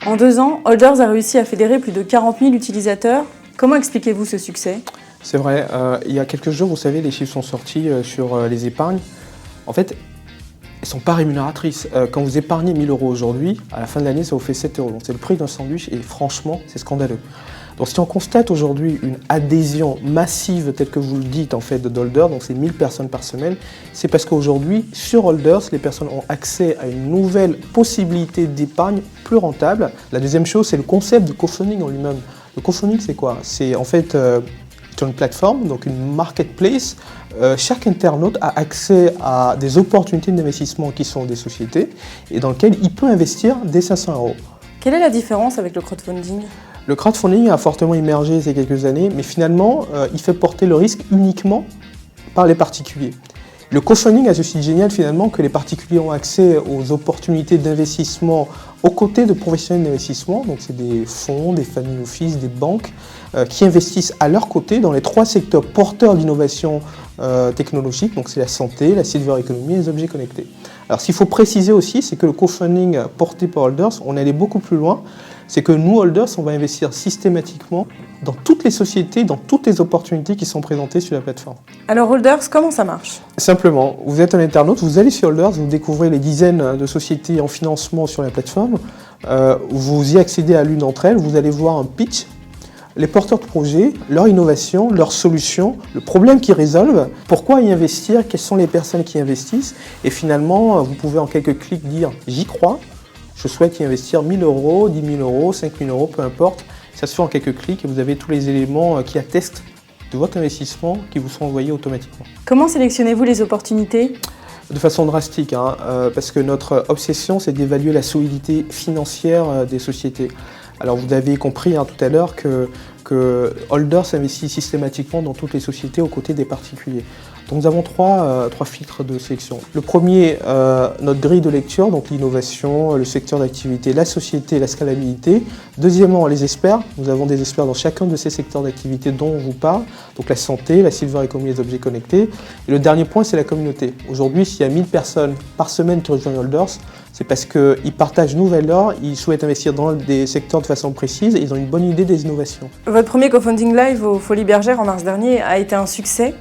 En 2 ans, Holders a réussi à fédérer plus de 40 000 utilisateurs. Comment expliquez-vous ce succès? C'est vrai, il y a quelques jours, vous savez, les chiffres sont sortis sur les épargnes. En fait, elles ne sont pas rémunératrices. Quand vous épargnez 1 000 € aujourd'hui, à la fin de l'année, ça vous fait 7 €. Donc c'est le prix d'un sandwich et franchement, c'est scandaleux. Donc si on constate aujourd'hui une adhésion massive, telle que vous le dites, en fait, de Holders, donc c'est 1 000 personnes par semaine, c'est parce qu'aujourd'hui, sur Holders, les personnes ont accès à une nouvelle possibilité d'épargne plus rentable. La deuxième chose, c'est le concept de co-funding en lui-même. Le co-funding, c'est quoi? C'est en fait sur une plateforme, donc une marketplace. Chaque internaute a accès à des opportunités d'investissement qui sont des sociétés et dans lesquelles il peut investir dès 500 €. Quelle est la différence avec le crowdfunding? Le crowdfunding a fortement émergé ces quelques années, mais finalement, il fait porter le risque uniquement par les particuliers. Le co-funding a ceci de génial finalement que les particuliers ont accès aux opportunités d'investissement aux côtés de professionnels d'investissement, donc c'est des fonds, des family office, des banques qui investissent à leur côté dans les 3 secteurs porteurs d'innovation technologique, donc c'est la santé, la silver economy et les objets connectés. Alors ce qu'il faut préciser aussi, c'est que le co-funding porté par Holders, on allait beaucoup plus loin, c'est que nous, Holders, on va investir systématiquement dans toutes les sociétés, dans toutes les opportunités qui sont présentées sur la plateforme. Alors Holders, comment ça marche? Simplement, vous êtes un internaute, vous allez sur Holders, vous découvrez les dizaines de sociétés en financement sur la plateforme, vous y accédez à l'une d'entre elles, vous allez voir un pitch, les porteurs de projets, leur innovation, leurs solutions, le problème qu'ils résolvent, pourquoi y investir, quelles sont les personnes qui investissent, et finalement, vous pouvez en quelques clics dire « j'y crois ». Je souhaite y investir 1 000 €, 10 000 €, 5 000 €, peu importe. Ça se fait en quelques clics et vous avez tous les éléments qui attestent de votre investissement qui vous sont envoyés automatiquement. Comment sélectionnez-vous les opportunités? De façon drastique, parce que notre obsession, c'est d'évaluer la solidité financière des sociétés. Alors vous avez compris tout à l'heure que Holders investit systématiquement dans toutes les sociétés aux côtés des particuliers. Donc nous avons trois filtres de sélection. Le premier, notre grille de lecture, donc l'innovation, le secteur d'activité, la société, la scalabilité. Deuxièmement, les experts. Nous avons des experts dans chacun de ces secteurs d'activité dont on vous parle, donc la santé, la silver economy, les objets connectés. Et le dernier point, c'est la communauté. Aujourd'hui, s'il y a 1 000 personnes par semaine qui rejoignent Holders, c'est parce qu'ils partagent nos valeurs, ils souhaitent investir dans des secteurs de façon précise et ils ont une bonne idée des innovations. Votre premier co-funding live aux Folies Bergère en mars dernier a été un succès.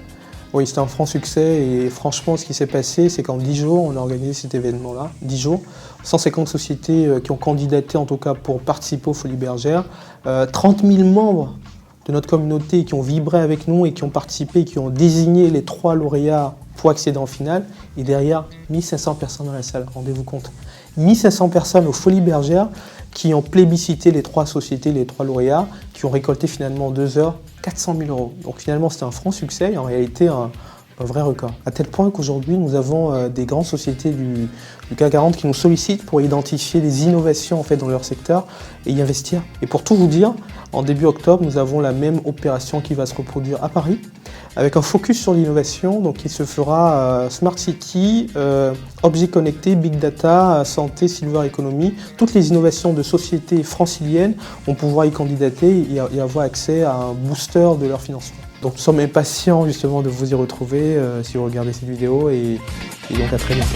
Oui, c'était un franc succès et franchement, ce qui s'est passé, c'est qu'en 10 jours, on a organisé cet événement-là. 10 jours, 150 sociétés qui ont candidaté en tout cas pour participer aux Folies Bergère, 30 000 membres de notre communauté qui ont vibré avec nous et qui ont participé, qui ont désigné les 3 lauréats pour accéder en finale. Et derrière, 1500 personnes dans la salle, rendez-vous compte. 1500 personnes aux Folies Bergère qui ont plébiscité les 3 sociétés, les 3 lauréats, qui ont récolté finalement en 2 heures 400 000 €. Donc finalement, c'était un franc succès et en réalité un vrai record. À tel point qu'aujourd'hui, nous avons des grandes sociétés du CAC 40 qui nous sollicitent pour identifier les innovations en fait, dans leur secteur et y investir. Et pour tout vous dire, en début octobre, nous avons la même opération qui va se reproduire à Paris, avec un focus sur l'innovation, donc il se fera Smart City, objets connectés, Big Data, santé, Silver Economy. Toutes les innovations de sociétés franciliennes vont pouvoir y candidater et avoir accès à un booster de leur financement. Donc nous sommes impatients justement de vous y retrouver si vous regardez cette vidéo et donc à très bientôt.